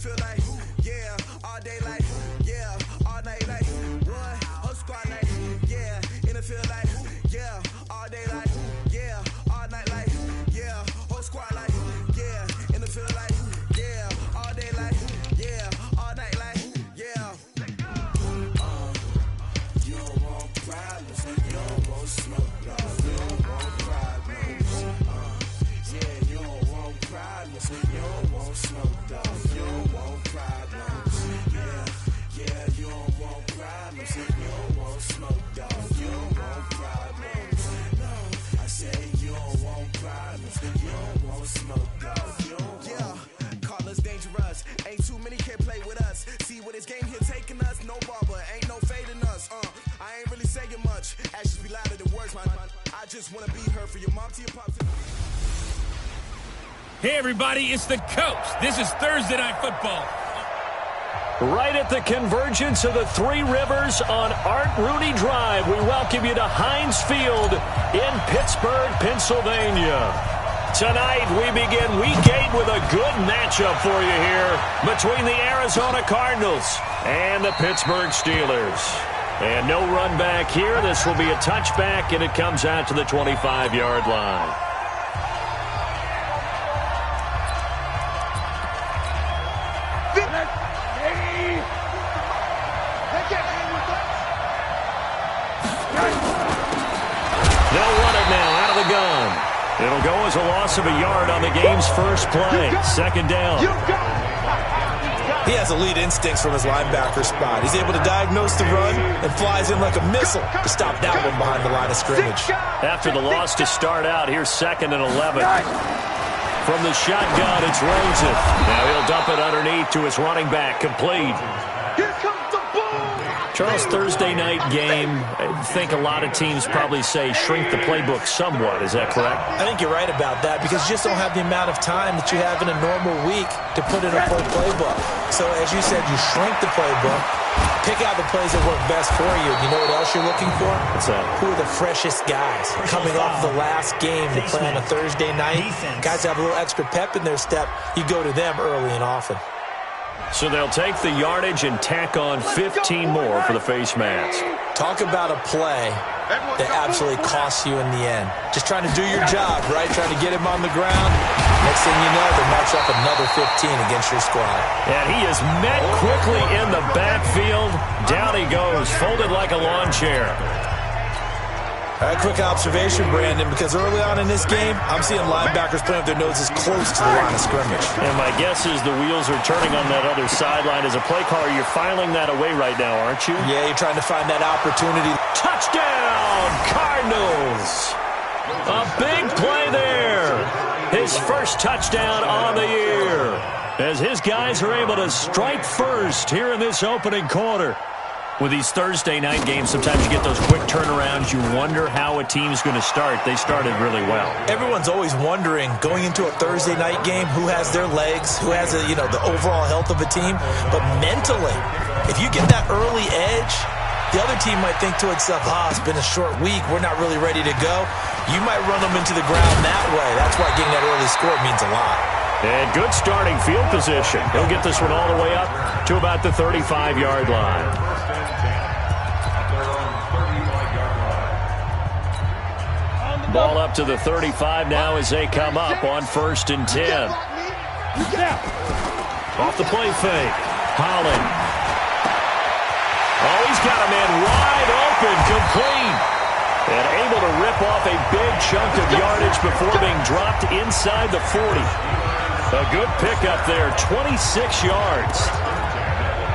feel like, yeah, all day like, yeah, all night like, what? Whole squad like, yeah, in the field like, yeah, all day like, yeah, all night like, yeah, whole squad like, yeah, in the field like, yeah, all day like, yeah, all night like, yeah. You don't want problems, you don't want smoke, no, you don't want problems. Yeah, you don't want problems, you don't want smoke, dog, you don't want problems. Yeah, you don't want problems, you don't want smoke, dog, you don't want problems. No, I say you don't want problems, you don't want smoke, dog, you don't want. Yeah, call us dangerous, ain't too many can play with us. See what this game here taking us, no barber, ain't no fading us. I ain't really saying much, actions be louder than words, man. I just wanna be heard for your mom to your pops. Hey everybody, it's the coach. This is Thursday Night Football. Right at the convergence of the Three Rivers on Art Rooney Drive, we welcome you to Heinz Field in Pittsburgh, Pennsylvania. Tonight, we begin Week 8 with a good matchup for you here between the Arizona Cardinals and the Pittsburgh Steelers. And no run back here. This will be a touchback, and it comes out to the 25-yard line. They'll run it now out of the gun. It'll go as a loss of a yard on the game's first play. Second down. He has elite instincts from his linebacker spot. He's able to diagnose the run and flies in like a missile to stop that one behind the line of scrimmage. After the loss to start out, here's 2nd and 11. From the shotgun, it's Rosen. Now he'll dump it underneath to his running back, complete. Charles, Thursday night game, I think a lot of teams probably say shrink the playbook somewhat. Is that correct? I think you're right about that because you just don't have the amount of time that you have in a normal week to put in a full playbook. So as you said, you shrink the playbook, pick out the plays that work best for you. You know what else you're looking for? What's that? Who are the freshest guys coming off the last game to play on a Thursday night? Guys have a little extra pep in their step. You go to them early and often. So they'll take the yardage and tack on 15 more for the face mask. Talk about a play that absolutely costs you in the end. Just trying to do your job, right? Trying to get him on the ground. Next thing you know, they march up another 15 against your squad. And he is met quickly in the backfield. Down he goes, folded like a lawn chair. All right, quick observation, Brandon, because early on in this game, I'm seeing linebackers playing with their noses close to the line of scrimmage. And my guess is the wheels are turning on that other sideline. As a play caller, you're filing that away right now, aren't you? Yeah, you're trying to find that opportunity. Touchdown, Cardinals! A big play there. His first touchdown on the year. As his guys are able to strike first here in this opening quarter. With these Thursday night games, sometimes you get those quick turnarounds. You wonder how a team's going to start. They started really well. Everyone's always wondering, going into a Thursday night game, who has their legs, who has the overall health of a team. But mentally, if you get that early edge, the other team might think to itself, it's been a short week. We're not really ready to go. You might run them into the ground that way. That's why getting that early score means a lot. And good starting field position. He'll get this one all the way up to about the 35-yard line. Ball up to the 35 now as they come up on 1st and 10. Off the play fake. Holland. Oh, he's got a man wide open, complete. And able to rip off a big chunk of yardage before being dropped inside the 40. A good pickup there, 26 yards.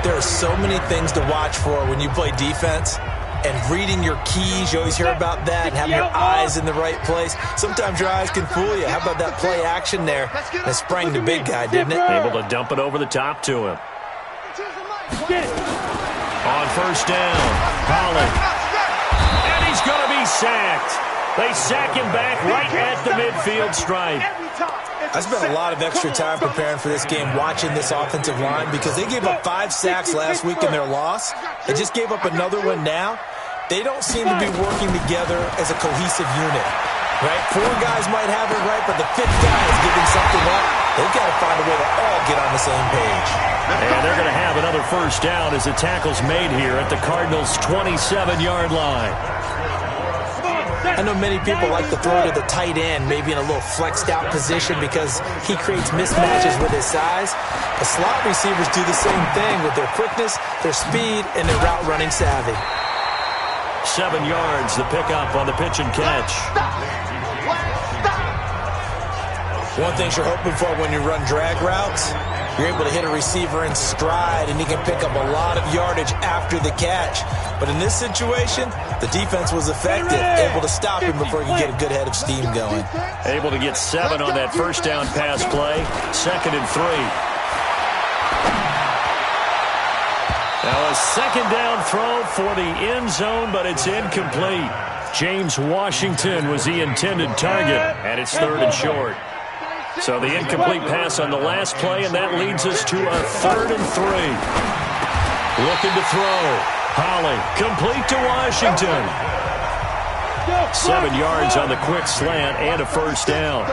There are so many things to watch for when you play defense. And reading your keys, you always hear about that, and having your eyes in the right place. Sometimes your eyes can fool you. How about that play action there? That sprang the big guy, didn't it? Able to dump it over the top to him. On 1st down, Holland. And he's going to be sacked. They sack him back right at the midfield stripe. I spent a lot of extra time preparing for this game, watching this offensive line, because they gave up 5 sacks last week in their loss. They just gave up another one now. They don't seem to be working together as a cohesive unit, right? 4 guys might have it right, but the 5th guy is giving something up. They've got to find a way to all get on the same page. And they're going to have another first down as the tackle's made here at the Cardinals' 27-yard line. I know many people like to throw to the tight end, maybe in a little flexed out position because he creates mismatches with his size. The slot receivers do the same thing with their quickness, their speed, and their route running savvy. 7 yards, the pickup on the pitch and catch. One thing you're hoping for when you run drag routes, you're able to hit a receiver in stride, and he can pick up a lot of yardage after the catch. But in this situation, the defense was effective, able to stop him before he could get a good head of steam going. Able to get 7 on that first down pass play. 2nd and 3. Now a second down throw for the end zone, but it's incomplete. James Washington was the intended target, and it's 3rd and short. So the incomplete pass on the last play, and that leads us to a 3rd and 3. Looking to throw. Holly, complete to Washington. 7 yards on the quick slant and a first down.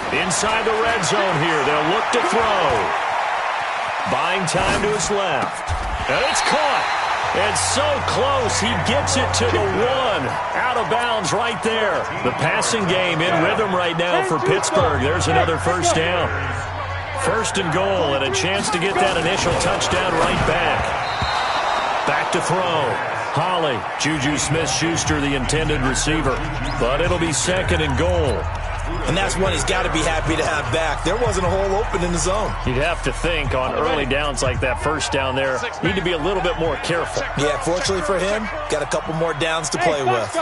Inside the red zone here. They'll look to throw. Buying time to his left. And it's caught. It's so close. He gets it to the 1. Out of bounds right there. The passing game in rhythm right now for Pittsburgh. There's another first down. 1st and goal, and a chance to get that initial touchdown right back. Back to throw. Holly. Juju Smith-Schuster, the intended receiver. But it'll be 2nd and goal. And that's one he's got to be happy to have back. There wasn't a hole open in the zone. You'd have to think on early downs like that first down there, need to be a little bit more careful. Yeah, fortunately for him, got a couple more downs to play with.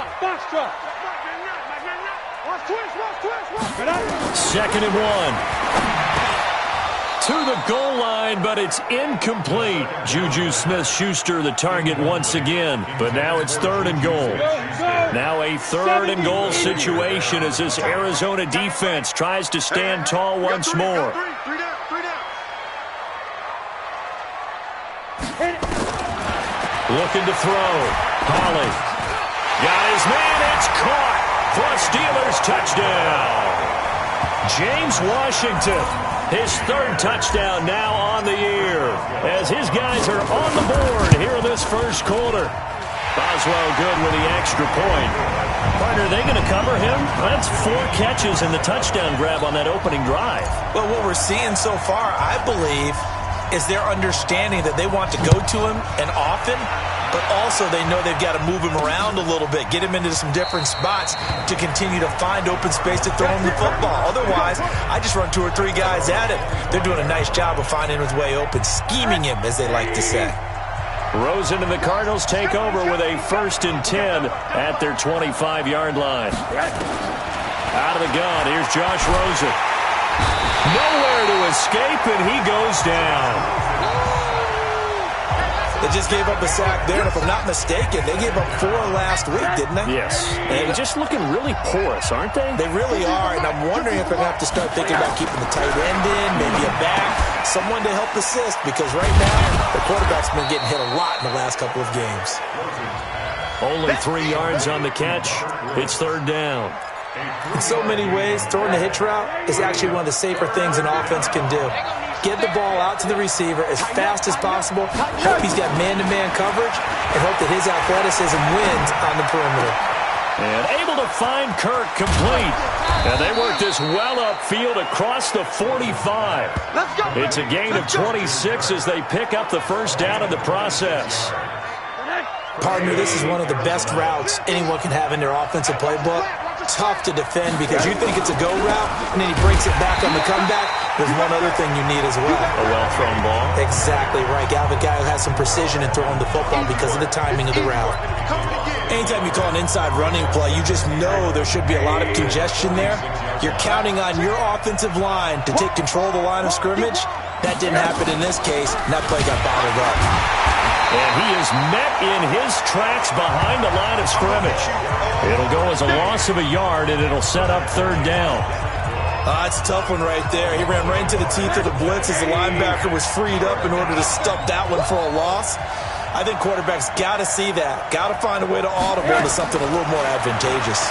2nd and 1. To the goal line, but it's incomplete. Juju Smith-Schuster, the target once again. But now it's 3rd and goal. Now a 3rd and goal situation as this Arizona defense tries to stand tall once more. Looking to throw. Holly. Got his man. It's caught for a Steelers touchdown. James Washington, his 3rd touchdown now on the year as his guys are on the board here in this first quarter. Boswell good with the extra point. Partner, are they going to cover him? That's 4 catches and the touchdown grab on that opening drive. Well, what we're seeing so far, I believe, is their understanding that they want to go to him and often, but also they know they've got to move him around a little bit, get him into some different spots to continue to find open space to throw him the football. Otherwise, I just run 2 or 3 guys at him. They're doing a nice job of finding his way open, scheming him, as they like to say. Rosen and the Cardinals take over with a 1st and 10 at their 25-yard line. Out of the gun, here's Josh Rosen. Nowhere to escape, and he goes down. They just gave up a sack there, and if I'm not mistaken, they gave up 4 last week, didn't they? Yes. And just looking really porous, aren't they? They really are, and I'm wondering if they're going to have to start thinking about keeping the tight end in, maybe a back, someone to help assist, because right now, the quarterback's been getting hit a lot in the last couple of games. Only 3 yards on the catch. It's 3rd down. In so many ways, throwing the hitch route is actually one of the safer things an offense can do. Get the ball out to the receiver as fast as possible, hope he's got man-to-man coverage, and hope that his athleticism wins on the perimeter. And able to find Kirk complete. And they work this well upfield across the 45. It's a gain of 26 as they pick up the first down in the process. Partner, this is one of the best routes anyone can have in their offensive playbook. Tough to defend because you think it's a go route, and then he breaks it back on the comeback. There's one other thing you need as well. A well-thrown ball. Exactly right. Got a guy who has some precision in throwing the football because of the timing of the route. Anytime you call an inside running play, you just know there should be a lot of congestion there. You're counting on your offensive line to take control of the line of scrimmage. That didn't happen in this case, and that play got bottled up. And he is met in his tracks behind the line of scrimmage. It'll go as a loss of a yard, and it'll set up 3rd down. It's a tough one right there. He ran right into the teeth of the blitz as the linebacker was freed up in order to stop that one for a loss. I think quarterbacks got to see that. Got to find a way to audible into something a little more advantageous.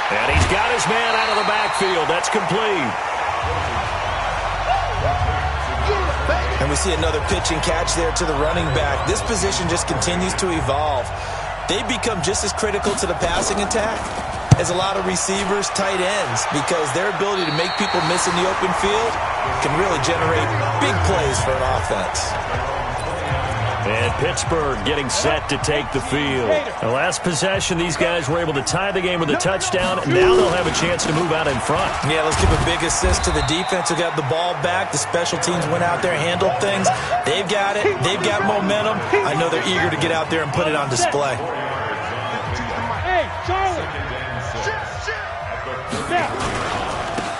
And he's got his man out of the backfield. That's complete. And we see another pitch and catch there to the running back. This position just continues to evolve. They become just as critical to the passing attack as a lot of receivers, tight ends, because their ability to make people miss in the open field can really generate big plays for an offense. And Pittsburgh getting set to take the field. The last possession, these guys were able to tie the game with a touchdown, and now they'll have a chance to move out in front. Yeah, let's give a big assist to the defense who got the ball back. The special teams went out there, handled things. They've got it. They've got momentum. I know they're eager to get out there and put it on display.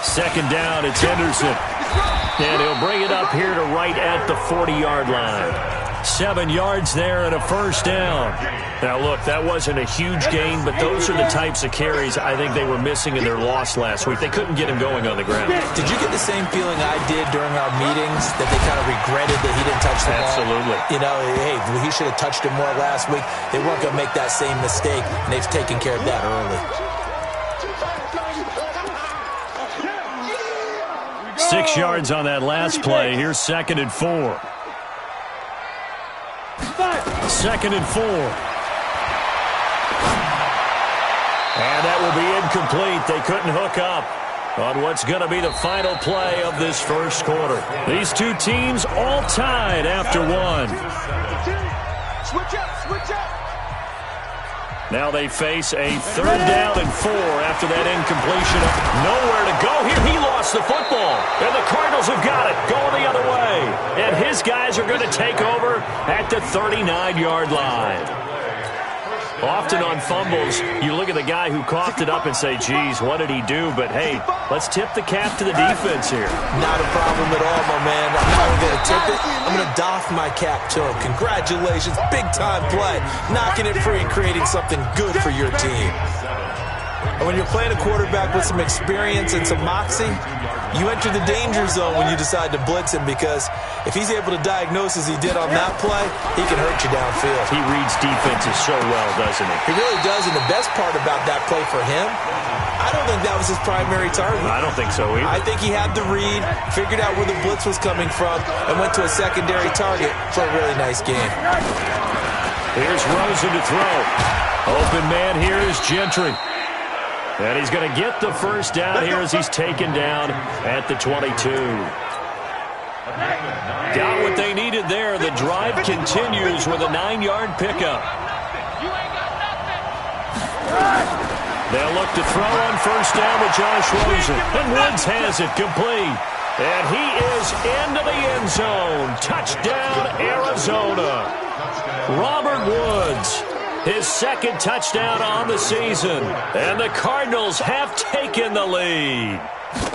Second down, it's Henderson. And he'll bring it up here to right at the 40-yard line. 7 yards there and a first down. Now, look, that wasn't a huge gain, but those are the types of carries I think they were missing in their loss last week. They couldn't get him going on the ground. Did you get the same feeling I did during our meetings, that they kind of regretted that he didn't touch the ball? Absolutely. You know, hey, he should have touched it more last week. They weren't going to make that same mistake, and they've taken care of that early. 6 yards on that last play. Here's 2nd and 4. 2nd and 4. And that will be incomplete. They couldn't hook up on what's going to be the final play of this first quarter. These two teams all tied after one. Switch up. Now they face a 3rd down and 4 after that incompletion. Nowhere to go here. He lost the football. And the Cardinals have got it, going the other way. And his guys are going to take over at the 39-yard line. Often on fumbles, you look at the guy who coughed it up and say, geez, what did he do? But, hey, let's tip the cap to the defense here. Not a problem at all, my man. I'm not even going to tip it. I'm going to doff my cap to him. Congratulations. Big-time play. Knocking it free and creating something good for your team. And when you're playing a quarterback with some experience and some moxie, you enter the danger zone when you decide to blitz him, because if he's able to diagnose as he did on that play, he can hurt you downfield. He reads defenses so well, doesn't he? He really does, and the best part about that play for him, I don't think that was his primary target. I don't think so either. I think he had the read, figured out where the blitz was coming from, and went to a secondary target for a really nice game. Here's Rosen to throw. Open man here is Gentry. And he's going to get the first down here as he's taken down at the 22. Got what they needed there. The drive continues with a 9-yard pickup. They'll look to throw on first down with Josh Rosen. And Woods has it complete. And he is into the end zone. Touchdown, Arizona. Robert Woods. His 2nd touchdown on the season. And the Cardinals have taken the lead.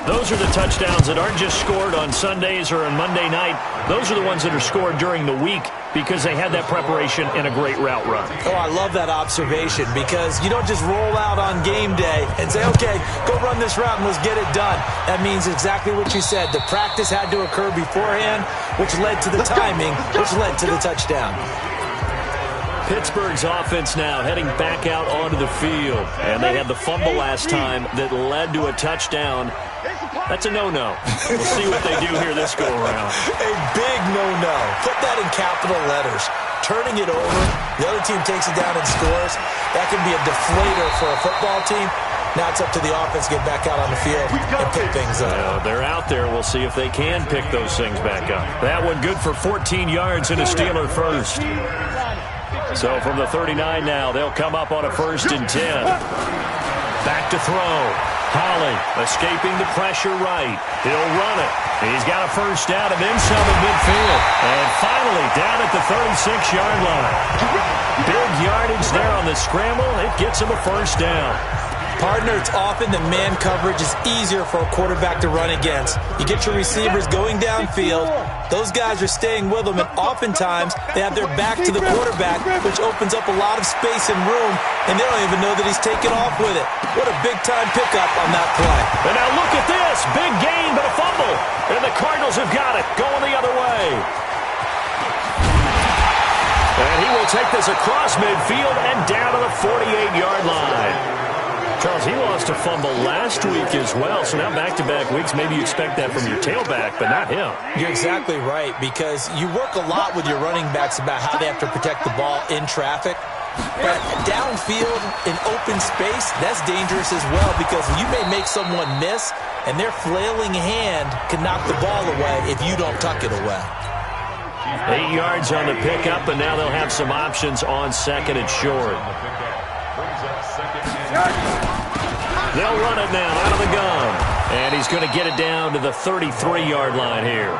Those are the touchdowns that aren't just scored on Sundays or on Monday night. Those are the ones that are scored during the week because they had that preparation and a great route run. Oh, I love that observation, because you don't just roll out on game day and say, okay, go run this route and let's get it done. That means exactly what you said. The practice had to occur beforehand, which led to the timing, which led to the touchdown. Pittsburgh's offense now heading back out onto the field. And they had the fumble last time that led to a touchdown. That's a no-no. We'll see what they do here this go-around. A big no-no. Put that in capital letters. Turning it over, the other team takes it down and scores. That can be a deflator for a football team. Now it's up to the offense to get back out on the field and pick things up. They're out there. We'll see if they can pick those things back up. That one good for 14 yards and a Steeler first. So from the 39 now, they'll come up on a 1st and 10. Back to throw. Holly escaping the pressure right. He'll run it. He's got a first down and then some at midfield. And finally down at the 36-yard line. Big yardage there on the scramble. It gets him a first down. Partner, it's often that man coverage is easier for a quarterback to run against. You get your receivers going downfield. Those guys are staying with them, and oftentimes they have their back to the quarterback, which opens up a lot of space and room, and they don't even know that he's taken off with it. What a big-time pickup on that play. And now look at this. Big gain, but a fumble. And the Cardinals have got it, going the other way. And he will take this across midfield and down to the 48-yard line. Charles, he lost a fumble last week as well, so now back-to-back weeks, maybe you expect that from your tailback, but not him. You're exactly right, because you work a lot with your running backs about how they have to protect the ball in traffic. But downfield in open space, that's dangerous as well, because you may make someone miss, and their flailing hand can knock the ball away if you don't tuck it away. 8 yards on the pickup, and now they'll have some options on second and short. They'll run it now out of the gun. And he's going to get it down to the 33-yard line here.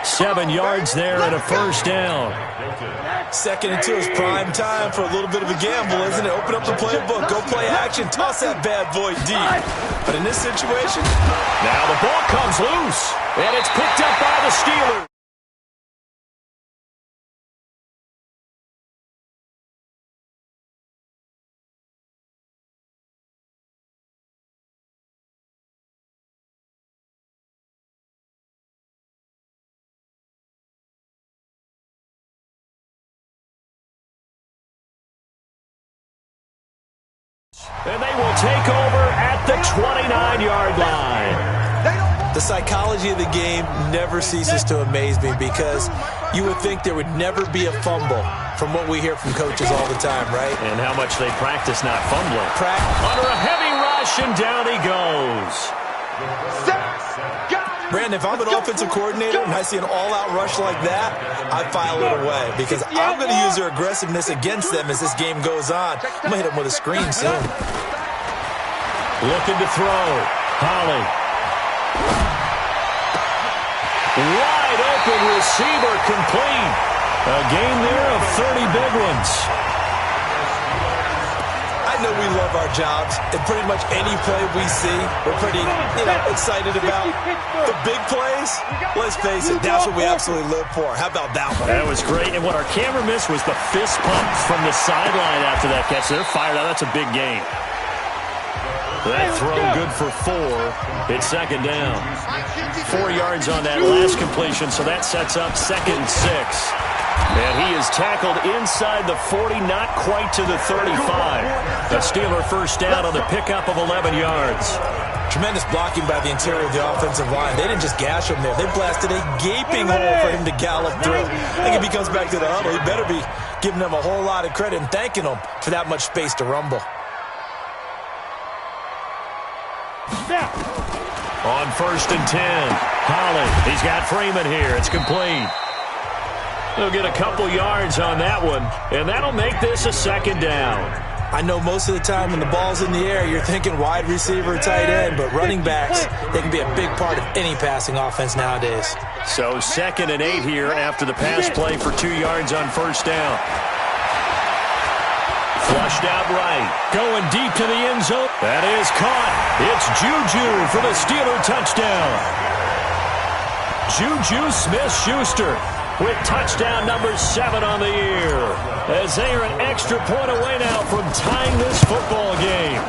7 yards there and a first down. Second and 2 is prime time for a little bit of a gamble, isn't it? Open up the playbook, go play action, toss that bad boy deep. But in this situation, now the ball comes loose, and it's picked up by the Steelers. And they will take over at the 29-yard line. The psychology of the game never ceases to amaze me, because you would think there would never be a fumble from what we hear from coaches all the time, right? And how much they practice not fumbling. Under a heavy rush, and down he goes. Brandon, if I'm an offensive coordinator and I see an all-out rush like that, I file it away, because I'm going to use their aggressiveness against them as this game goes on. I'm going to hit them with a screen soon. Looking to throw. Holly. Wide open receiver, complete. A gain there of 30 big ones. I know we love our jobs, and pretty much any play we see, we're pretty, excited about. The big plays, let's face it, that's what we absolutely live for. How about that one? That was great, and what our camera missed was the fist pump from the sideline after that catch. They're fired out. That's a big gain. That throw good for 4. It's second down. 4 yards on that last completion, so that sets up second and 6. And he is tackled inside the 40, not quite to the 35. The Steeler first down on the pickup of 11 yards. Tremendous blocking by the interior of the offensive line. They didn't just gash him there. They blasted a gaping hole for him to gallop through. I think if he comes back to the huddle, he better be giving them a whole lot of credit and thanking them for that much space to rumble. On first and 10, Holly. He's got Freeman here. It's complete. He'll get a couple yards on that one, and that'll make this a second down. I know most of the time when the ball's in the air, you're thinking wide receiver, tight end, but running backs, they can be a big part of any passing offense nowadays. So second and 8 here after the pass play for 2 yards on first down. Flushed out right. Going deep to the end zone. That is caught. It's Juju for the Steeler touchdown. Juju Smith-Schuster with touchdown number 7 on the year, as they are an extra point away now from tying this football game.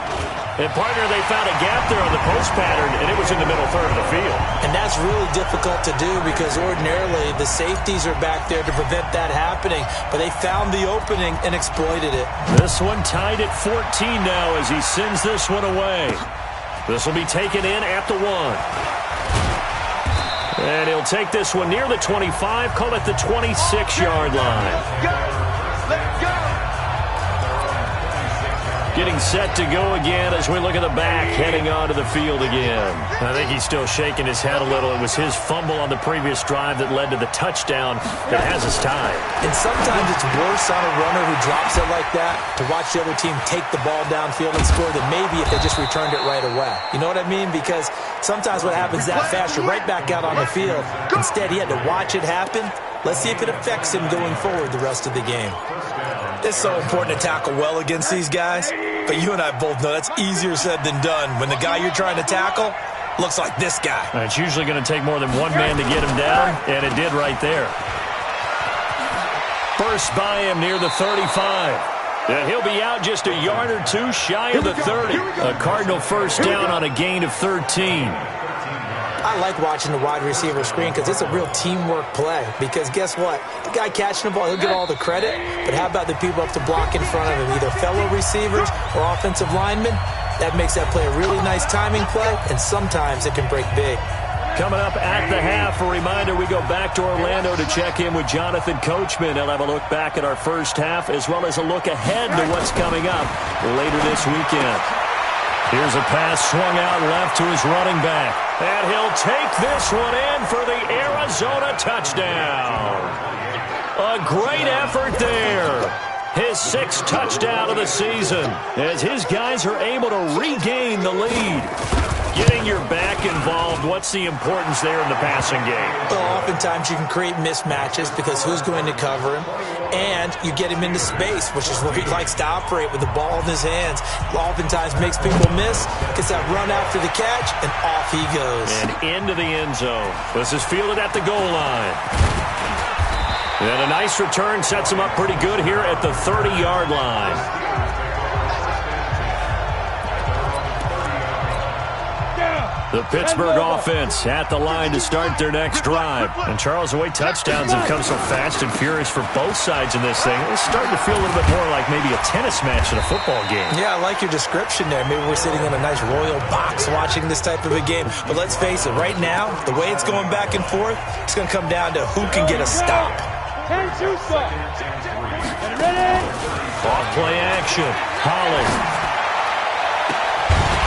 And, partner, they found a gap there on the post pattern, and it was in the middle third of the field. And that's really difficult to do, because ordinarily the safeties are back there to prevent that happening. But they found the opening and exploited it. This one tied at 14 now as he sends this one away. This will be taken in at the 1. And he'll take this one near the 25, call it the 26-yard line. Getting set to go again as we look at the back, heading onto the field again. I think he's still shaking his head a little. It was his fumble on the previous drive that led to the touchdown that has us tied. And sometimes it's worse on a runner who drops it like that to watch the other team take the ball downfield and score than maybe if they just returned it right away. You know what I mean? Because sometimes what happens that fast, you're right back out on the field. Instead, he had to watch it happen. Let's see if it affects him going forward the rest of the game. It's so important to tackle well against these guys, but you and I both know that's easier said than done when the guy you're trying to tackle looks like this guy. It's usually going to take more than one man to get him down, and it did right there. First by him near the 35. And he'll be out just a yard or two shy of the 30. A Cardinal first down on a gain of 13. I like watching the wide receiver screen because it's a real teamwork play. Because guess what? The guy catching the ball, he'll get all the credit. But how about the people up to block in front of him, either fellow receivers or offensive linemen? That makes that play a really nice timing play, and sometimes it can break big. Coming up at the half, a reminder, we go back to Orlando to check in with Jonathan Coachman. He'll have a look back at our first half as well as a look ahead to what's coming up later this weekend. Here's a pass swung out left to his running back. And he'll take this one in for the Arizona touchdown. A great effort there. His 6th touchdown of the season as his guys are able to regain the lead. Getting your back involved, what's the importance there in the passing game? Well, oftentimes you can create mismatches because who's going to cover him? And you get him into space, which is where he likes to operate with the ball in his hands. Oftentimes makes people miss, gets that run after the catch, and off he goes. And into the end zone. This is fielded at the goal line. And a nice return sets him up pretty good here at the 30-yard line. The Pittsburgh offense at the line to start their next drive. And Charles, the way touchdowns have come so fast and furious for both sides in this thing, it's starting to feel a little bit more like maybe a tennis match in a football game. Yeah, I like your description there. Maybe we're sitting in a nice royal box watching this type of a game. But let's face it, right now, the way it's going back and forth, it's going to come down to who can get a stop. Off play action. Holland.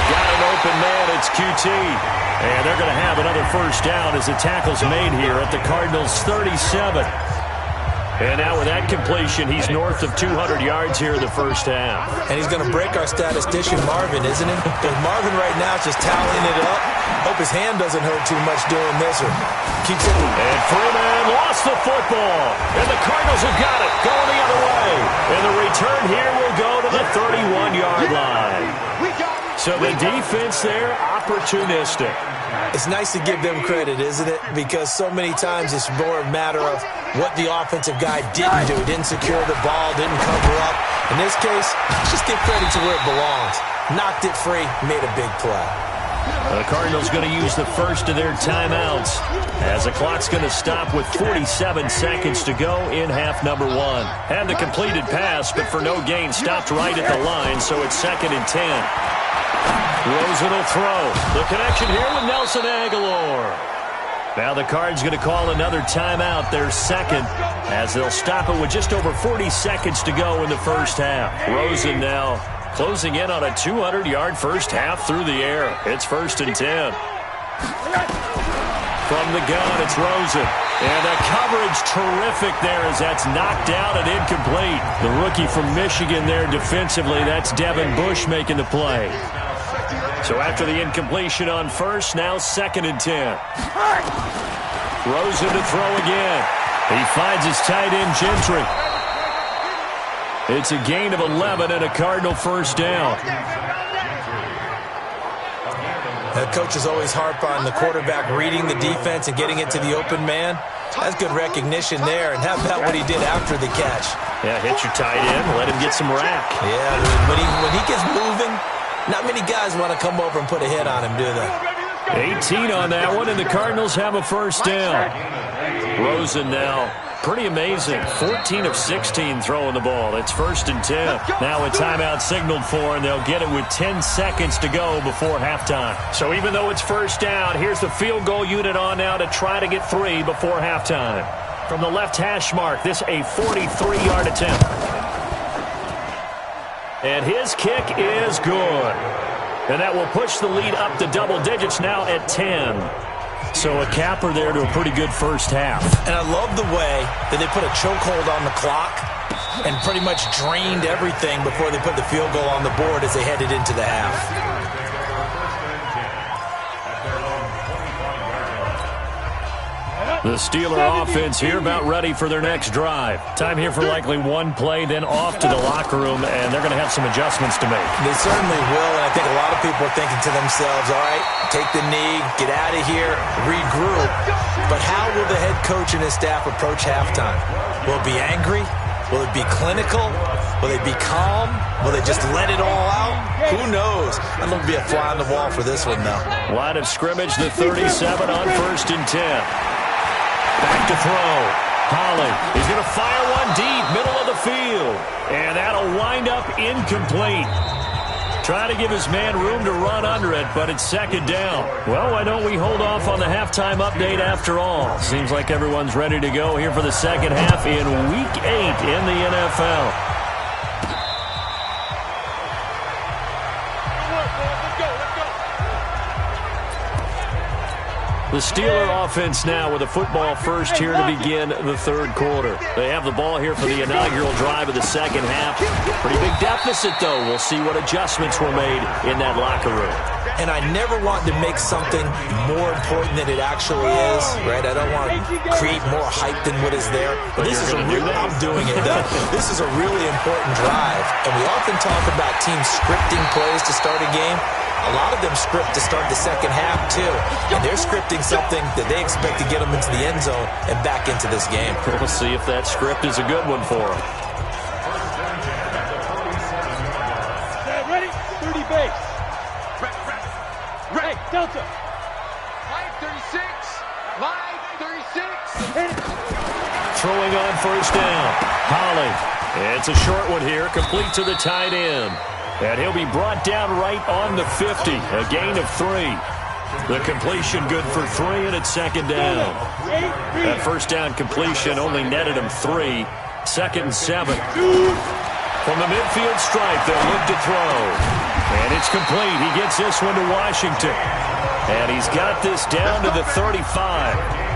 Got an open man, it's QT. And they're going to have another first down as the tackle's made here at the Cardinals' 37. And now with that completion, he's north of 200 yards here in the first half. And he's going to break our statistician, Marvin, isn't he? Because Marvin right now is just tallying it up. Hope his hand doesn't hurt too much doing this or keeps it. And Freeman lost the football. And the Cardinals have got it, going the other way. And the return here will go to the 31-yard line. So the defense there, opportunistic. It's nice to give them credit, isn't it? Because so many times it's more a matter of what the offensive guy didn't do. Didn't secure the ball, didn't cover up. In this case, just give credit to where it belongs. Knocked it free, made a big play. The Cardinals going to use the first of their timeouts as the clock's going to stop with 47 seconds to go in half number 1. And the completed pass, but for no gain, stopped right at the line, so it's 2nd and 10. Rosen will throw. The connection here with Nelson Aguilar. Now the Cards going to call another timeout, their 2nd, as they'll stop it with just over 40 seconds to go in the first half. Rosen now closing in on a 200-yard first half through the air. It's 1st and 10. From the gun, it's Rosen. And the coverage terrific there as that's knocked out and incomplete. The rookie from Michigan there defensively, that's Devin Bush making the play. So after the incompletion on first, now 2nd and 10. Rosen to throw again. He finds his tight end, Gentry. It's a gain of 11 and a Cardinal first down. The coaches always harp on the quarterback reading the defense and getting it to the open man. That's good recognition there. And how about what he did after the catch? Yeah, hit your tight end, let him get some rack. Yeah, when he gets moving, not many guys want to come over and put a hit on him, do they? 18 on that one, and the Cardinals have a first down. Rosen now, pretty amazing. 14 of 16 throwing the ball. It's 1st and 10. Now a timeout signaled for, and they'll get it with 10 seconds to go before halftime. So even though it's first down, here's the field goal unit on now to try to get 3 before halftime. From the left hash mark, this a 43-yard attempt. And his kick is good. And that will push the lead up to double digits now at 10. So a capper there to a pretty good first half. And I love the way that they put a chokehold on the clock and pretty much drained everything before they put the field goal on the board as they headed into the half. The Steeler offense here about ready for their next drive. Time here for likely one play, then off to the locker room, and they're going to have some adjustments to make. They certainly will, and I think a lot of people are thinking to themselves, all right, take the knee, get out of here, regroup. But how will the head coach and his staff approach halftime? Will it be angry? Will it be clinical? Will they be calm? Will they just let it all out? Who knows? I'd love to be a fly on the wall for this one, though. Line of scrimmage, the 37 on 1st and 10. Back to throw. Holly is going to fire one deep, middle of the field. And that'll wind up incomplete. Trying to give his man room to run under it, but it's 2nd down. Well, why don't we hold off on the halftime update after all? Seems like everyone's ready to go here for the second half in Week 8 in the NFL. The Steeler offense now with a football first here to begin the 3rd quarter. They have the ball here for the inaugural drive of the second half. Pretty big deficit, though. We'll see what adjustments were made in that locker room. And I never want to make something more important than it actually is, right? I don't want to create more hype than what is there. But this is I'm doing it, though. This is a really important drive. And we often talk about teams scripting plays to start a game. A lot of them script to start the second half, too. And they're scripting something that they expect to get them into the end zone and back into this game. We'll see if that script is a good one for them. Ready? 30 base. Right, Delta. Line 36. Line 36. Throwing on 1st down. Holly. It's a short one here, complete to the tight end. And he'll be brought down right on the 50, a gain of 3. The completion good for 3, and it's 2nd down. That 1st down completion only netted him 3. 2nd and 7. From the midfield stripe, they'll look to throw. And it's complete. He gets this one to Washington. And he's got this down to the 35.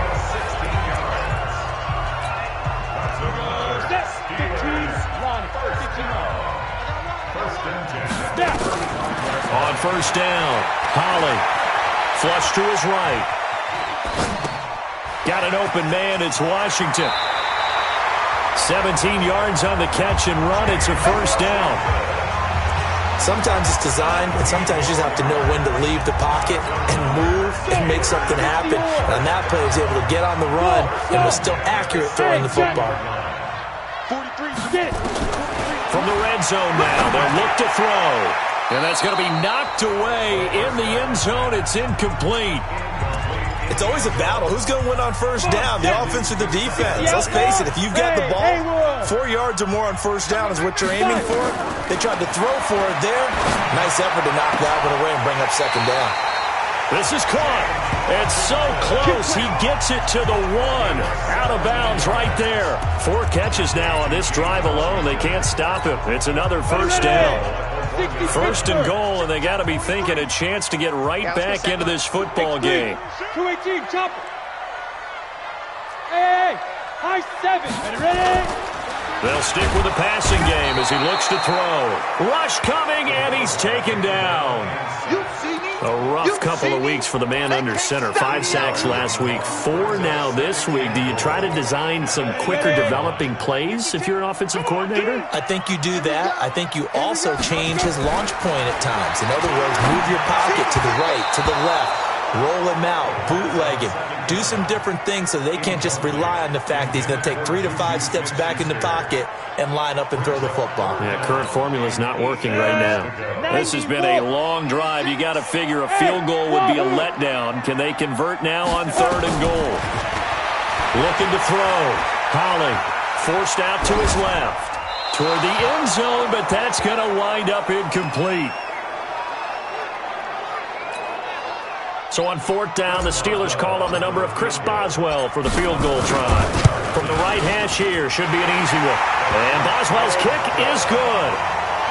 On 1st down, Holly. Flush to his right. Got an open man. It's Washington. 17 yards on the catch and run. It's a 1st down. Sometimes it's designed, and sometimes you just have to know when to leave the pocket and move and make something happen. And on that play, he was able to get on the run and was still accurate throwing the football. 43. From the red zone now, they'll look to throw. And that's going to be knocked away in the end zone. It's incomplete. It's always a battle. Who's going to win on 1st down, the offense or the defense? Let's face it, if you've got the ball, 4 yards or more on 1st down is what you're aiming for. They tried to throw for it there. Nice effort to knock that one away and bring up 2nd down. This is caught. It's so close. He gets it to the 1. Out of bounds right there. 4 catches now on this drive alone. They can't stop him. It's another 1st down. 1st and goal, and they got to be thinking a chance to get right back into this football game. 218, chopper. Hey, high 7. Ready? They'll stick with the passing game as he looks to throw. Rush coming, and he's taken down. A rough couple of weeks for the man under center. 5 sacks last week, 4 now this week. Do you try to design some quicker developing plays if you're an offensive coordinator? I think you do that. I think you also change his launch point at times. In other words, move your pocket to the right, to the left. Roll him out, bootleg him, do some different things so they can't just rely on the fact that he's going to take 3 to 5 steps back in the pocket and line up and throw the football. Yeah, current formula is not working right now. This has been a long drive. You got to figure a field goal would be a letdown. Can they convert now on 3rd and goal? Looking to throw. Holly forced out to his left. Toward the end zone, but that's going to wind up incomplete. So on 4th down, the Steelers call on the number of Chris Boswell for the field goal try. From the right hash here, should be an easy one. And Boswell's kick is good.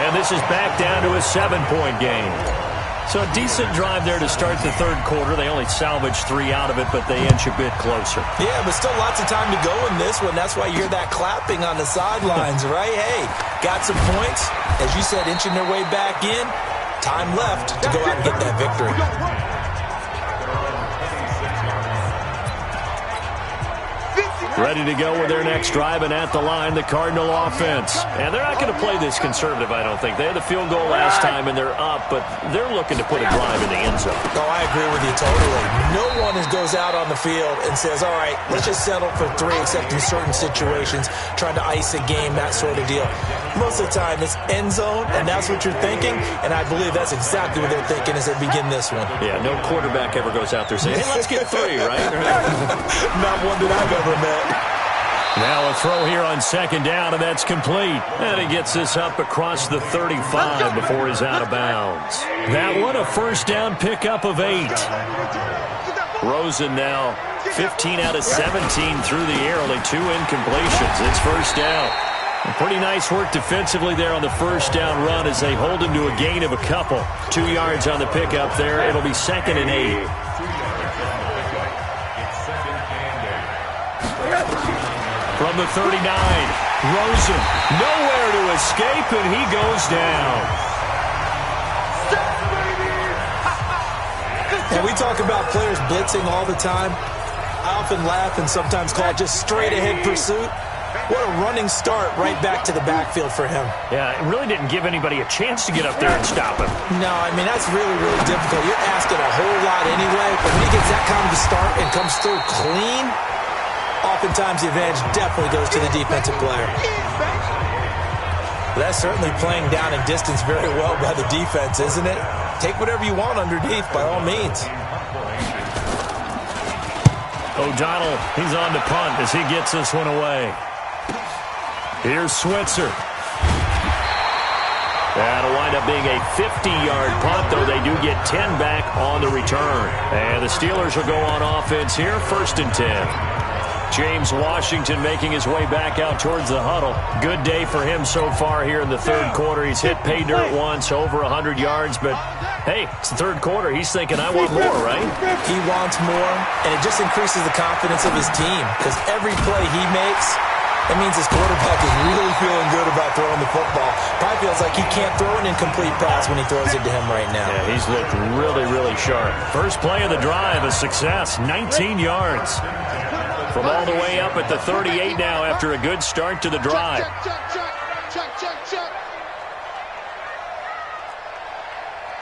And this is back down to a 7-point game. So a decent drive there to start the 3rd quarter. They only salvaged 3 out of it, but they inch a bit closer. Yeah, but still lots of time to go in this one. That's why you hear that clapping on the sidelines, right? Hey, got some points. As you said, inching their way back in. Time left to go out and get that victory. Ready to go with their next drive, and at the line, the Cardinal offense. And they're not going to play this conservative, I don't think. They had the field goal last time, and they're up, but they're looking to put a drive in the end zone. Oh, I agree with you totally. No one goes out on the field and says, all right, let's just settle for 3, except in certain situations, trying to ice a game, that sort of deal. Most of the time, it's end zone, and that's what you're thinking, and I believe that's exactly what they're thinking as they begin this one. Yeah, no quarterback ever goes out there saying, hey, let's get 3, right? Not one that I've ever met. Now a throw here on second down, and that's complete. And he gets this up across the 35 before he's out of bounds. That one, a first down pickup of 8. Rosen now 15 out of 17 through the air, only 2 incompletions. It's first down. Pretty nice work defensively there on the first down run as they hold him to a gain of a couple. 2 yards on the pickup there. It'll be 2nd and 8. From the 39, Rosen nowhere to escape, and he goes down. And we talk about players blitzing all the time. I often laugh and sometimes call it just straight-ahead pursuit. What a running start right back to the backfield for him. Yeah, it really didn't give anybody a chance to get up there and stop him. No, I mean, that's really, really difficult. You're asking a whole lot anyway, but when he gets that kind of a start and comes through clean, oftentimes the advantage definitely goes to the defensive player. But that's certainly playing down in distance very well by the defense, isn't it? Take whatever you want underneath, by all means. O'Donnell, he's on to punt as he gets this one away. Here's Switzer. That'll wind up being a 50-yard punt, though they do get 10 back on the return. And the Steelers will go on offense here, 1st and 10. James Washington making his way back out towards the huddle. Good day for him so far here in the third quarter. He's hit pay dirt once, over 100 yards, but hey, it's the third quarter. He's thinking, I want more, right? He wants more, and it just increases the confidence of his team because every play he makes, that means his quarterback is really feeling good about throwing the football. Probably feels like he can't throw an incomplete pass when he throws it to him right now. Yeah, he's looked really, really sharp. First play of the drive, a success, 19 yards. From all the way up at the 38 now after a good start to the drive. Check.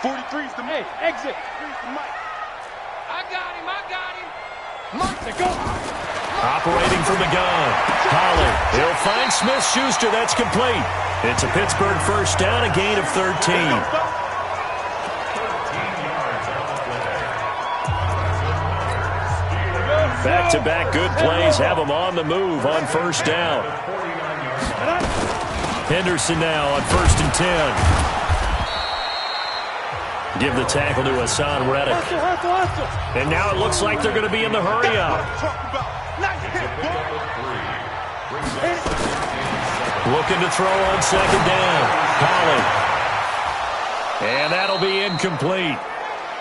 43's the hey, exit. I got him. Mark, go. Operating from the gun. Holly, he'll find Smith-Schuster. That's complete. It's a Pittsburgh first down, a gain of 13. Back-to-back good plays have them on the move on first down. Henderson now on 1st and 10. Give the tackle to Hassan Reddick. And now it looks like they're going to be in the hurry-up. Looking to throw on second down. Holly. And that'll be incomplete.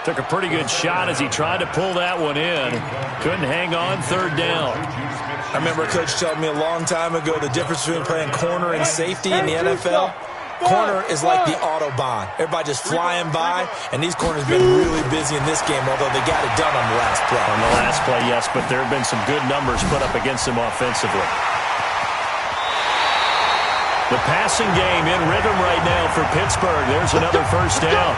Took a pretty good shot as he tried to pull that one in. Couldn't hang on, third down. I remember a coach telling me a long time ago the difference between playing corner and safety in the NFL. Corner is like the Autobahn. Everybody just flying by, and these corners have been really busy in this game, although they got it done on the last play. On the last play, yes, but there have been some good numbers put up against them offensively. The passing game in rhythm right now for Pittsburgh. There's another first down.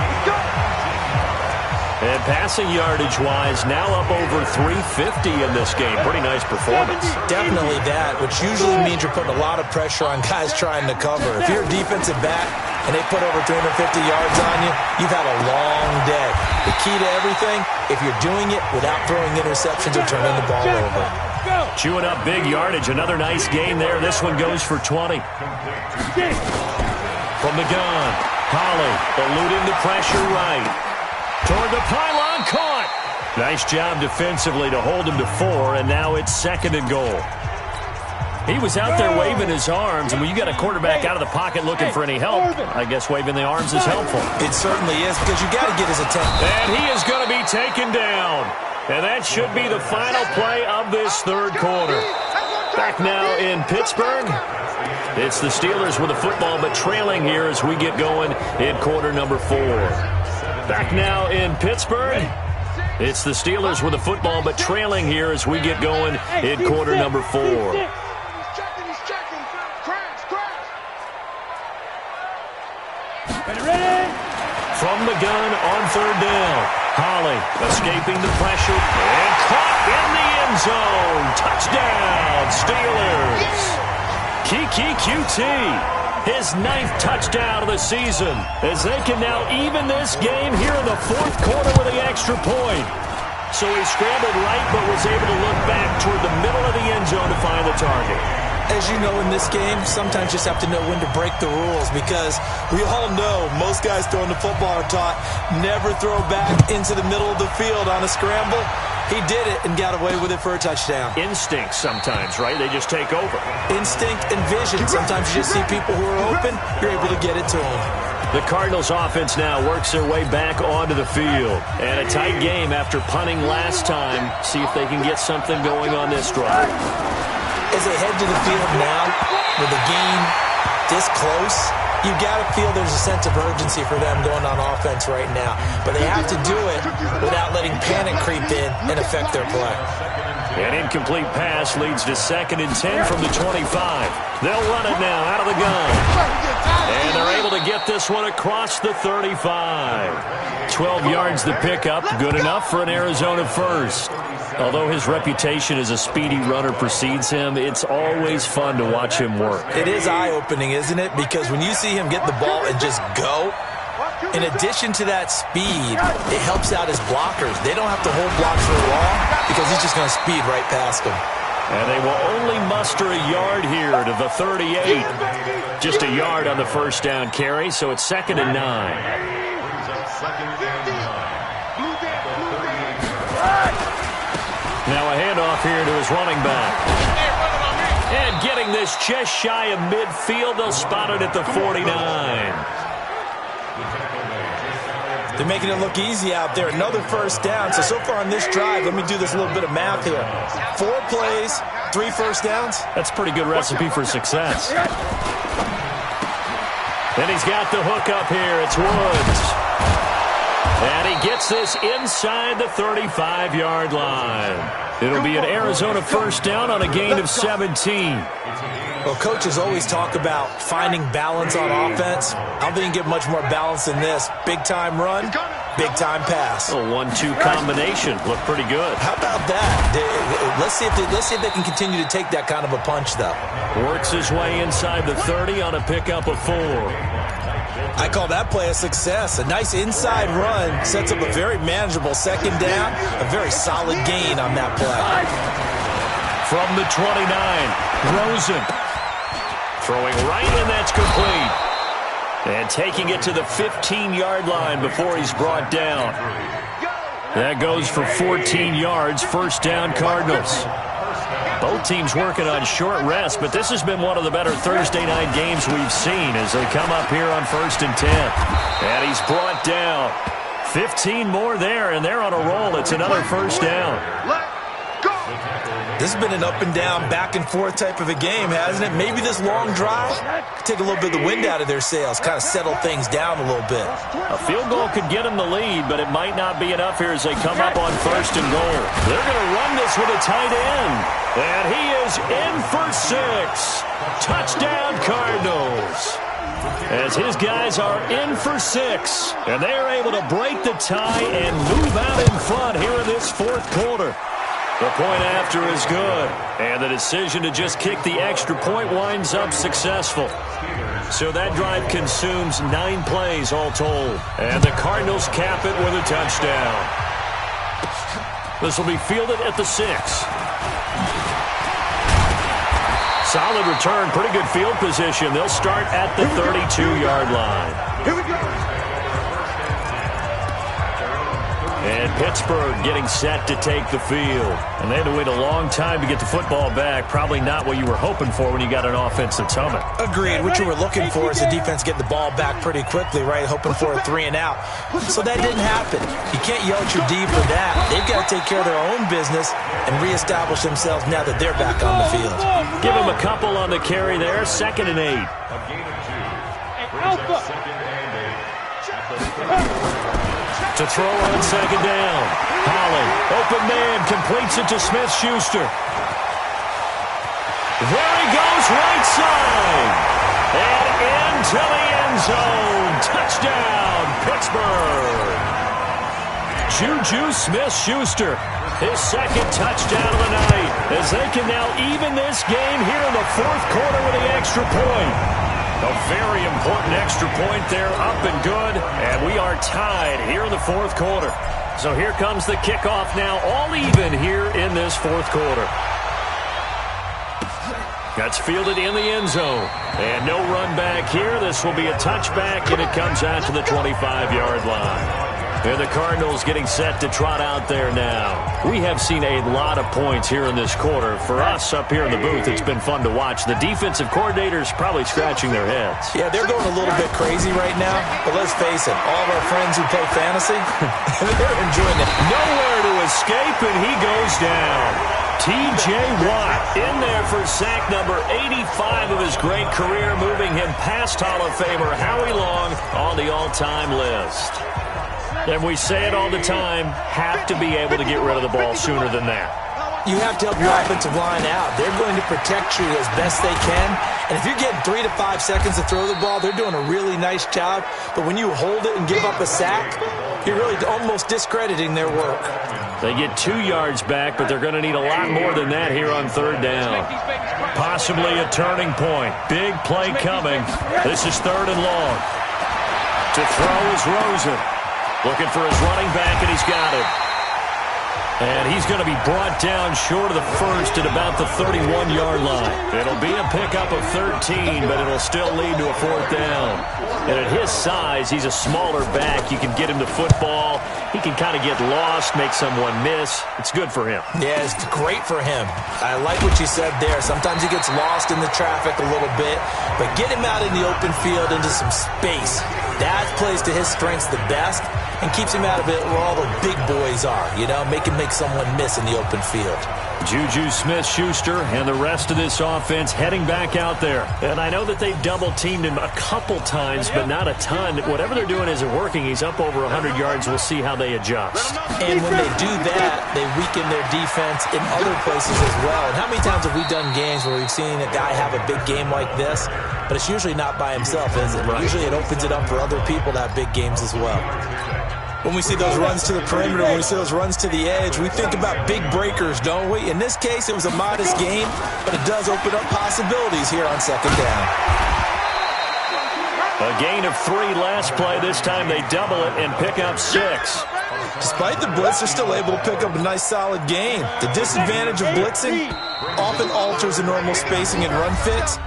And passing yardage-wise, now up over 350 in this game. Pretty nice performance. Definitely that, which usually means you're putting a lot of pressure on guys trying to cover. If you're a defensive back and they put over 350 yards on you, you've had a long day. The key to everything, if you're doing it without throwing interceptions or turning the ball over. Chewing up big yardage. Another nice gain there. This one goes for 20. From the gun, Holly eluding the pressure right. Toward the pylon, caught. Nice job defensively to hold him to 4, and now it's 2nd and goal. He was out there waving his arms, and when you got a quarterback out of the pocket looking for any help, I guess waving the arms is helpful. It certainly is, because you got to get his attention. And he is going to be taken down. And that should be the final play of this third quarter. Back now in Pittsburgh. It's the Steelers with the football, but trailing here as we get going in quarter number 4. Back now in Pittsburgh. It's the Steelers with the football, but trailing here as we get going in quarter number 4. He's checking. Crash. Ready? From the gun on 3rd down. Holly escaping the pressure and caught in the end zone. Touchdown, Steelers. Kiki QT, his 9th touchdown of the season, as they can now even this game here in the 4th quarter with the extra point. So he scrambled right but was able to look back toward the middle of the end zone to find the target. As you know, in this game, sometimes you just have to know when to break the rules, because we all know most guys throwing the football are taught never throw back into the middle of the field on a scramble. He did it and got away with it for a touchdown. Instinct sometimes, right? They just take over. Instinct and vision. Sometimes you just see people who are open, you're able to get it to them. The Cardinals offense now works their way back onto the field. And a tight game after punting last time. See if they can get something going on this drive. As they head to the field now, with the game this close, you got to feel there's a sense of urgency for them going on offense right now. But they have to do it without letting panic creep in and affect their play. An incomplete pass leads to 2nd and 10 from the 25. They'll run it now out of the gun. And they're able to get this one across the 35. 12 yards to pick up, good enough for an Arizona first. Although his reputation as a speedy runner precedes him, it's always fun to watch him work. It is eye-opening, isn't it? Because when you see him get the ball and just go, in addition to that speed, it helps out his blockers. They don't have to hold blocks for long because he's just going to speed right past them. And they will only muster a yard here to the 38. Just a yard on the first down carry, so it's 2nd and 9. Now a handoff here to his running back. And getting this just shy of midfield, they'll spot it at the 49. They're making it look easy out there. Another first down. So far on this drive, let me do this little bit of math here. 4 plays, 3 first downs. That's a pretty good recipe for success. And he's got the hook up here. It's Woods. And he gets this inside the 35-yard line. It'll be an Arizona first down on a gain of 17. Well, coaches always talk about finding balance on offense. I don't think you can get much more balance than this. Big-time run, big-time pass. A 1-2 combination. Looked pretty good. How about that? Let's see if they can continue to take that kind of a punch, though. Works his way inside the 30 on a pickup of 4. I call that play a success. A nice inside run sets up a very manageable 2nd down, a very solid gain on that play. From the 29, Rosen throwing right, and that's complete. And taking it to the 15-yard line before he's brought down. That goes for 14 yards, first down Cardinals. Both teams working on short rest, but this has been one of the better Thursday night games we've seen as they come up here on 1st and 10. And he's brought down. 15 more there, and they're on a roll. It's another first down. This has been an up-and-down, back-and-forth type of a game, hasn't it? Maybe this long drive could take a little bit of the wind out of their sails, kind of settle things down a little bit. A field goal could get them the lead, but it might not be enough here as they come up on 1st and goal. They're going to run this with a tight end. And he is in for 6. Touchdown, Cardinals. As his guys are in for 6. And they are able to break the tie and move out in front here in this 4th quarter. The point after is good. And the decision to just kick the extra point winds up successful. So that drive consumes 9 plays all told. And the Cardinals cap it with a touchdown. This will be fielded at the 6. Solid return, pretty good field position. They'll start at the 32-yard line. Here we go. And Pittsburgh getting set to take the field. And they had to wait a long time to get the football back. Probably not what you were hoping for when you got an offense that's humming. Agreed. What you were looking for is the defense getting the ball back pretty quickly, right? Hoping for a 3 and out. So that didn't happen. You can't yell at your D for that. They've got to take care of their own business and reestablish themselves now that they're back on the field. Give him a couple on the carry there. 2nd and 8. Alpha. To throw on second down. Holly, open man, completes it to Smith-Schuster. There he goes, right side. And into the end zone. Touchdown, Pittsburgh. Juju Smith-Schuster, his second touchdown of the night, as they can now even this game here in the fourth quarter with the extra point. A very important extra point there, up and good, and we are tied here in the fourth quarter. So here comes the kickoff now, all even here in this fourth quarter. That's fielded in the end zone. And no run back here. This will be a touchback, and it comes out to the 25-yard line. And the Cardinals getting set to trot out there now. We have seen a lot of points here in this quarter. For us up here in the booth, it's been fun to watch. The defensive coordinators probably scratching their heads. Yeah, they're going a little bit crazy right now. But let's face it, all of our friends who play fantasy, they're enjoying it. Nowhere to escape, and he goes down. T.J. Watt in there for sack number 85 of his great career, moving him past Hall of Famer Howie Long on the all-time list. And we say it all the time, have to be able to get rid of the ball sooner than that. You have to help your offensive line out. They're going to protect you as best they can. And if you're getting 3 to 5 seconds to throw the ball, they're doing a really nice job. But when you hold it and give up a sack, you're really almost discrediting their work. They get 2 yards back, but they're going to need a lot more than that here on third down. Possibly a turning point. Big play coming. This is third and long. To throw is Rosen. Looking for his running back, and he's got it. And he's going to be brought down short of the first at about the 31-yard line. It'll be a pickup of 13, but it'll still lead to a fourth down. And at his size, he's a smaller back. You can get him to football. He can kind of get lost, make someone miss. It's good for him. Yeah, it's great for him. I like what you said there. Sometimes he gets lost in the traffic a little bit, but get him out in the open field into some space. That plays to his strengths the best and keeps him out of it where all the big boys are, you know, make him make someone miss in the open field. Juju Smith-Schuster and the rest of this offense heading back out there. And I know that they've double-teamed him a couple times, but not a ton. Whatever they're doing isn't working. He's up over 100 yards. We'll see how they adjust. And when they do that, they weaken their defense in other places as well. And how many times have we done games where we've seen a guy have a big game like this, but it's usually not by himself, is it? Right. Usually it opens it up for other people to have big games as well. When we see those runs to the perimeter, when we see those runs to the edge, we think about big breakers, don't we? In this case, it was a modest game, but it does open up possibilities here on second down. A gain of 3 last play. This time they double it and pick up 6. Despite the blitz, they're still able to pick up a nice, solid gain. The disadvantage of blitzing often alters the normal spacing and run fits.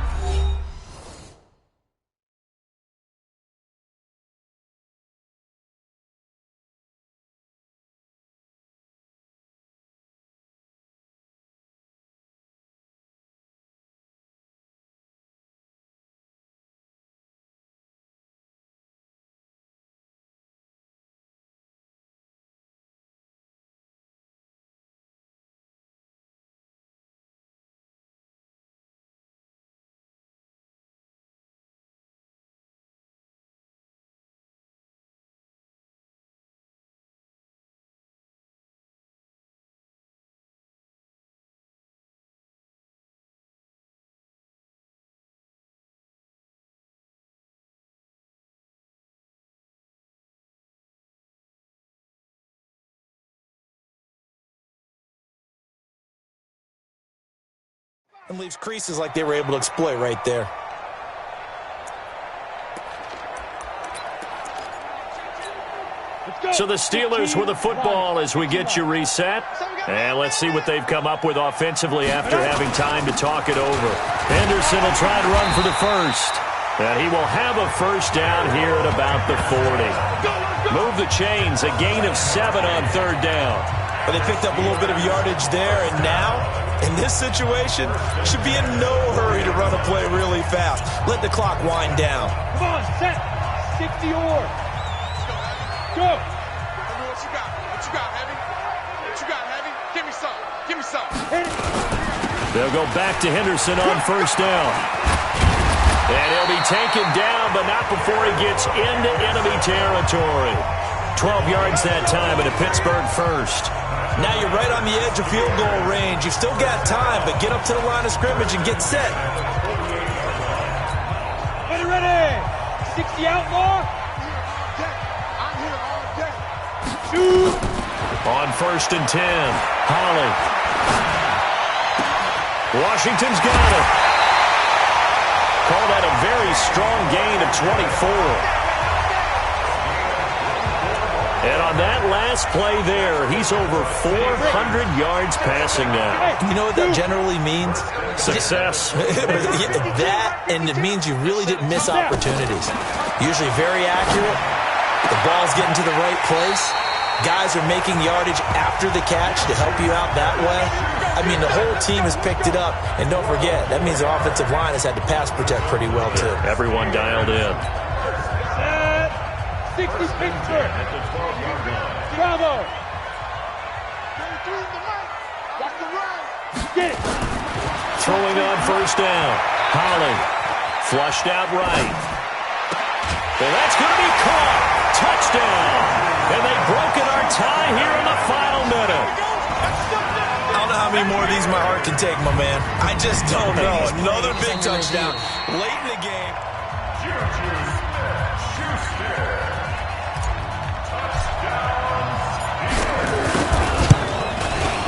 And leaves creases like they were able to exploit right there. So the Steelers with the football as we get you reset. And let's see what they've come up with offensively after having time to talk it over. Henderson will try to run for the first. And he will have a first down here at about the 40. Move the chains, a gain of 7 on third down. But they picked up a little bit of yardage there, and now, in this situation, should be in no hurry to run a play really fast. Let the clock wind down. Come on, set. 60 or. Go. What you got? What you got, Heavy? What you got, Heavy? Give me some. Give me some. They'll go back to Henderson on first down. And he'll be taken down, but not before he gets into enemy territory. 12 yards that time and a Pittsburgh first. Now you're right on the edge of field goal range. You've still got time, but get up to the line of scrimmage and get set. Ready. 60 outlaw. I'm here all day. Shoot. On 1st and 10, Holly. Washington's got it. Call that a very strong gain of 24. And on that last play there, he's over 400 yards passing now. You know what that generally means? Success. That, and it means you really didn't miss opportunities. Usually very accurate. The ball's getting to the right place. Guys are making yardage after the catch to help you out that way. I mean, the whole team has picked it up. And don't forget, that means the offensive line has had to pass protect pretty well, too. Everyone dialed in. 60 Pittsburgh. Bravo. Get it. Throwing on 1st down. Holly. Flushed out right. And that's going to be caught. Touchdown. And they've broken our tie here in the final minute. I don't know how many more of these my heart can take, my man. I just don't know. Another big touchdown late in the game.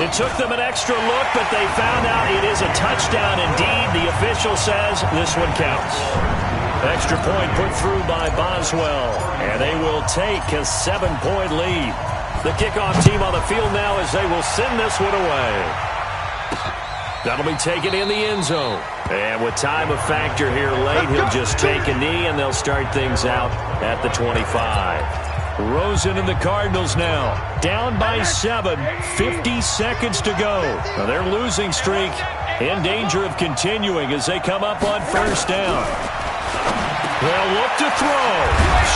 It took them an extra look, but they found out it is a touchdown indeed. The official says this one counts. Extra point put through by Boswell, and they will take a 7-point lead. The kickoff team on the field now as they will send this one away. That'll be taken in the end zone. And with time a factor here late, he'll just take a knee, and they'll start things out at the 25. Rosen and the Cardinals now down by 7, 50 seconds to go. Now their losing streak in danger of continuing as they come up on 1st down. They'll look to throw.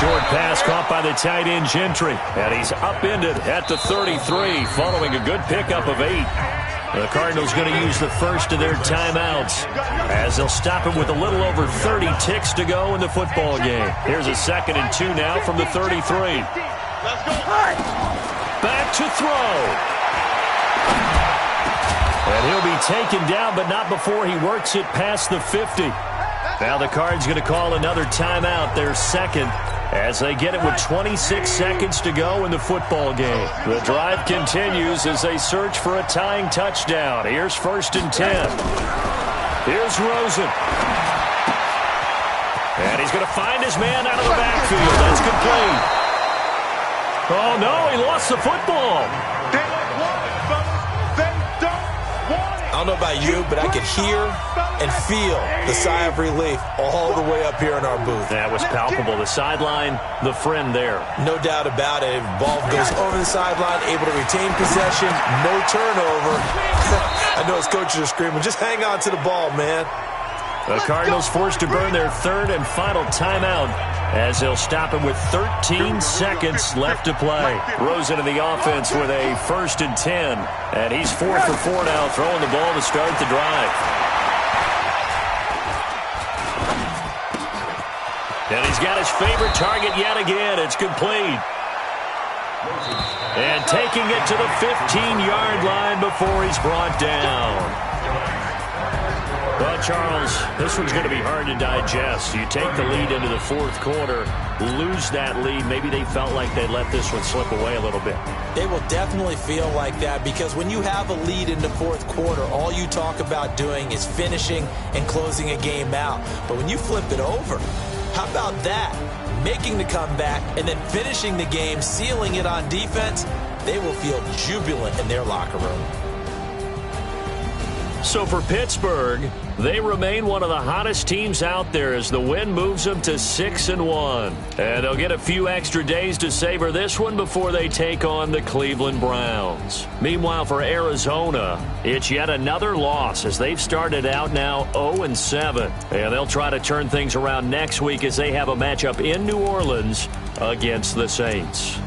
Short pass caught by the tight end Gentry, and he's upended at the 33 following a good pickup of 8. The Cardinals going to use the first of their timeouts as they'll stop it with a little over 30 ticks to go in the football game. Here's a 2nd and 2 now from the 33. Back to throw. And he'll be taken down, but not before he works it past the 50. Now the Cards going to call another timeout, their 2nd, as they get it with 26 seconds to go in the football game. The drive continues as they search for a tying touchdown. Here's 1st and 10. Here's Rosen. And he's going to find his man out of the backfield. That's complete. Oh, no, he lost the football. They don't want it, fellas. They don't want it. I don't know about you, but I could hear and feel the sigh of relief all the way up here in our booth. That was palpable. The sideline, the friend there. No doubt about it. Ball goes over the sideline, able to retain possession, no turnover. I know his coaches are screaming, just hang on to the ball, man. The Cardinals forced to burn their 3rd and final timeout as they'll stop it with 13 seconds left to play. Rosen in the offense with a 1st and 10. And he's 4 for 4 now, throwing the ball to start the drive. And he's got his favorite target yet again. It's complete. And taking it to the 15-yard line before he's brought down. Well, Charles, this one's going to be hard to digest. You take the lead into the 4th quarter, lose that lead. Maybe they felt like they let this one slip away a little bit. They will definitely feel like that because when you have a lead in the 4th quarter, all you talk about doing is finishing and closing a game out. But when you flip it over, how about that? Making the comeback and then finishing the game, sealing it on defense, they will feel jubilant in their locker room. So for Pittsburgh, they remain one of the hottest teams out there as the win moves them to 6-1. And they'll get a few extra days to savor this one before they take on the Cleveland Browns. Meanwhile, for Arizona, it's yet another loss as they've started out now 0-7. And they'll try to turn things around next week as they have a matchup in New Orleans against the Saints.